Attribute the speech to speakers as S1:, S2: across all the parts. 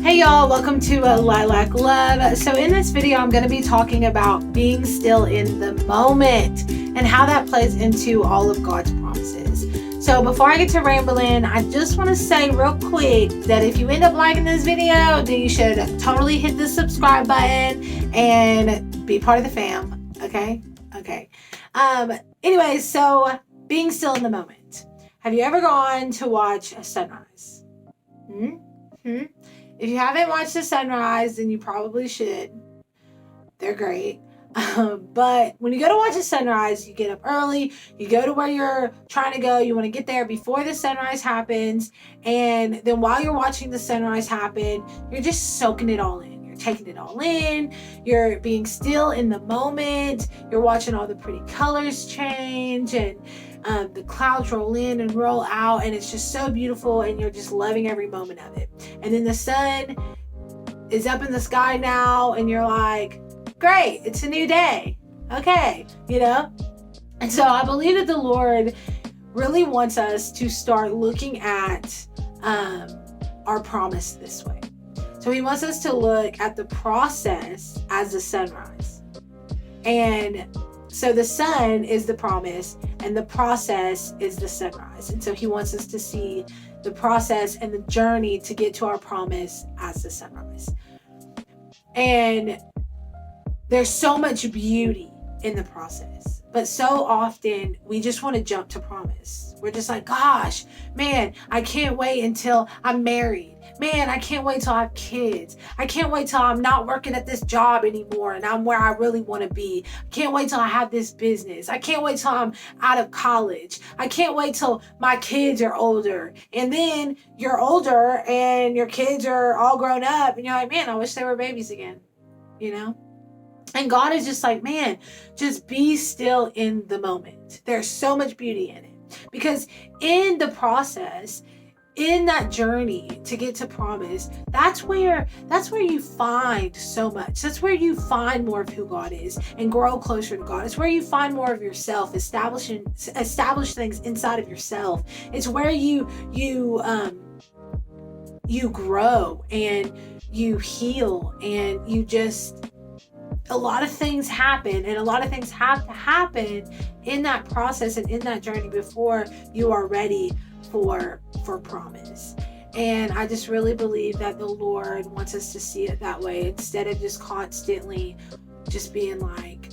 S1: Hey y'all, welcome to Lilac Love. So in this video, I'm going to be talking about being still in the moment and how that plays into all of God's promises. So before I get to rambling, I just want to say real quick that if you end up liking this video, then you should totally hit the subscribe button and be part of the fam. Okay. Anyways, so being still in the moment. Have you ever gone to watch a sunrise? If you haven't watched the sunrise, then you probably should. They're great. But when you go to watch a sunrise, you get up early, you go to where you're trying to go, you want to get there before the sunrise happens, and then while you're watching the sunrise happen, you're just soaking it all in. You're taking it all in, you're being still in the moment, you're watching all the pretty colors change, and the clouds roll in and roll out, and it's just so beautiful, and you're just loving every moment of it. And then the sun is up in the sky now, and you're like, great, it's a new day. Okay, And so I believe that the Lord really wants us to start looking at our promise this way. So he wants us to look at the process as the sunrise. And so the sun is the promise and the process is the sunrise. And so he wants us to see the process and the journey to get to our promise as the sunrise. And there's so much beauty in the process, but so often we just want to jump to promise. We're just like, gosh, man, I can't wait until I'm married. Man, I can't wait till I have kids. I can't wait till I'm not working at this job anymore and I'm where I really want to be. I can't wait till I have this business. I can't wait till I'm out of college. I can't wait till my kids are older. And then you're older and your kids are all grown up and you're like, man, I wish they were babies again, And God is just like, man, just be still in the moment. There's so much beauty in it. Because in the process, in that journey to get to promise, that's where you find so much. That's where you find more of who God is and grow closer to God. It's where you find more of yourself, establish things inside of yourself. It's where you grow and you heal and you just, a lot of things happen, and a lot of things have to happen in that process and in that journey before you are ready for promise. And I just really believe that the Lord wants us to see it that way, instead of just constantly just being like,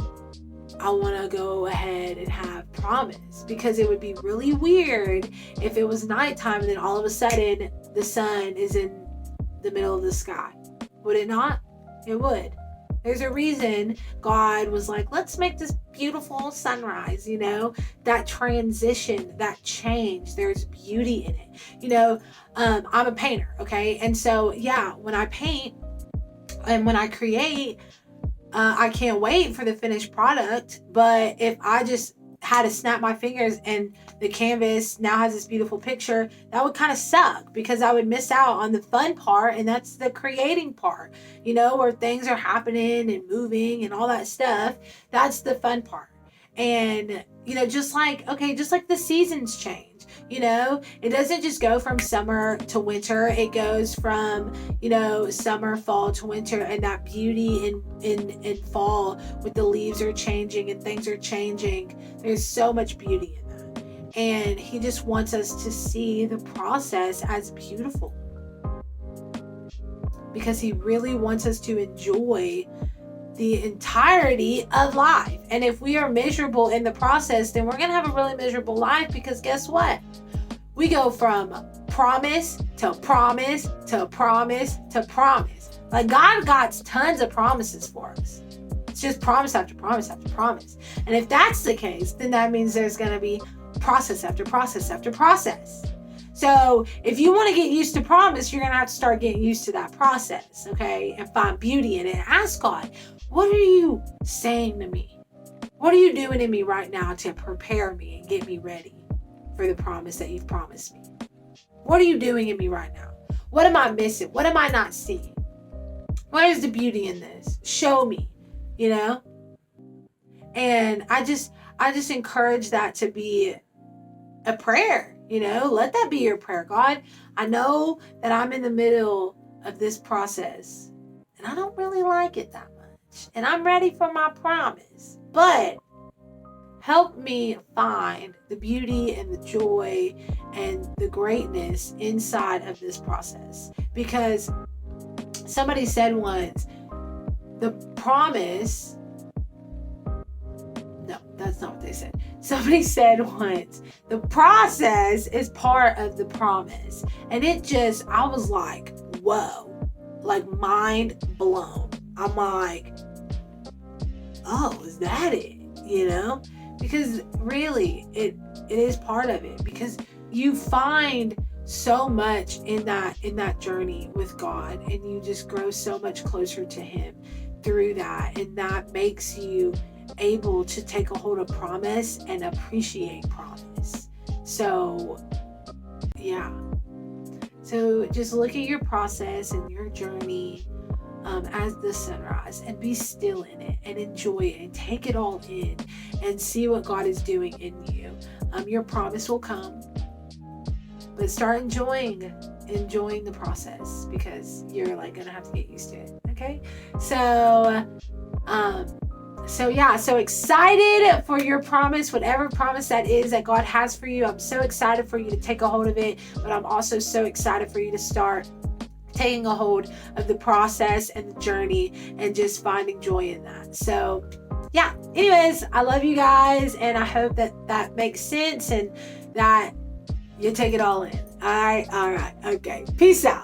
S1: I want to go ahead and have promise, because it would be really weird if it was nighttime and then all of a sudden the sun is in the middle of the sky. Would it not? It would. There's a reason God was like, let's make this beautiful sunrise, that transition, that change, there's beauty in it. I'm a painter, okay? And so, when I paint and when I create, I can't wait for the finished product. But if I just had to snap my fingers and the canvas now has this beautiful picture, that would kind of suck, because I would miss out on the fun part, and that's the creating part, where things are happening and moving and all that stuff. That's the fun part. And just like the seasons change, it doesn't just go from summer to winter. It goes from summer, fall to winter, and that beauty in fall, with the leaves are changing and things are changing. There's so much beauty in that. And he just wants us to see the process as beautiful, because he really wants us to enjoy the entirety of life. And if we are miserable in the process, then we're going to have a really miserable life, because guess what? We go from promise to promise to promise to promise. Like, God got tons of promises for us. It's just promise after promise after promise. And if that's the case, then that means there's going to be process after process after process. So if you want to get used to promise, you're going to have to start getting used to that process, okay? And find beauty in it. Ask God, what are you saying to me? What are you doing in me right now to prepare me and get me ready for the promise that you've promised me? What are you doing in me right now? What am I missing? What am I not seeing? Where is the beauty in this? Show me, And I just encourage that to be a prayer, let that be your prayer. God, I know that I'm in the middle of this process, and I don't really like it that much, and I'm ready for my promise, but help me find the beauty and the joy and the greatness inside of this process. Because somebody said once, the promise, no, that's not what they said. Somebody said once, the process is part of the promise. And I was like, whoa, like mind blown. I'm like, oh, is that it? You know? Because really, it is part of it. Because you find so much in that journey with God, and you just grow so much closer to Him through that, and that makes you able to take a hold of promise and appreciate promise. So yeah, so just look at your process and your journey as the sunrise, and be still in it and enjoy it and take it all in and see what God is doing in you. Your promise will come, but start enjoying the process, because you're like gonna have to get used to it. Okay, so yeah, so excited for your promise, whatever promise that is that God has for you. I'm so excited for you to take a hold of it, but I'm also so excited for you to start taking a hold of the process and the journey and just finding joy in that. So yeah, anyways, I love you guys, and I hope that makes sense and that you take it all in. All right, okay, peace out.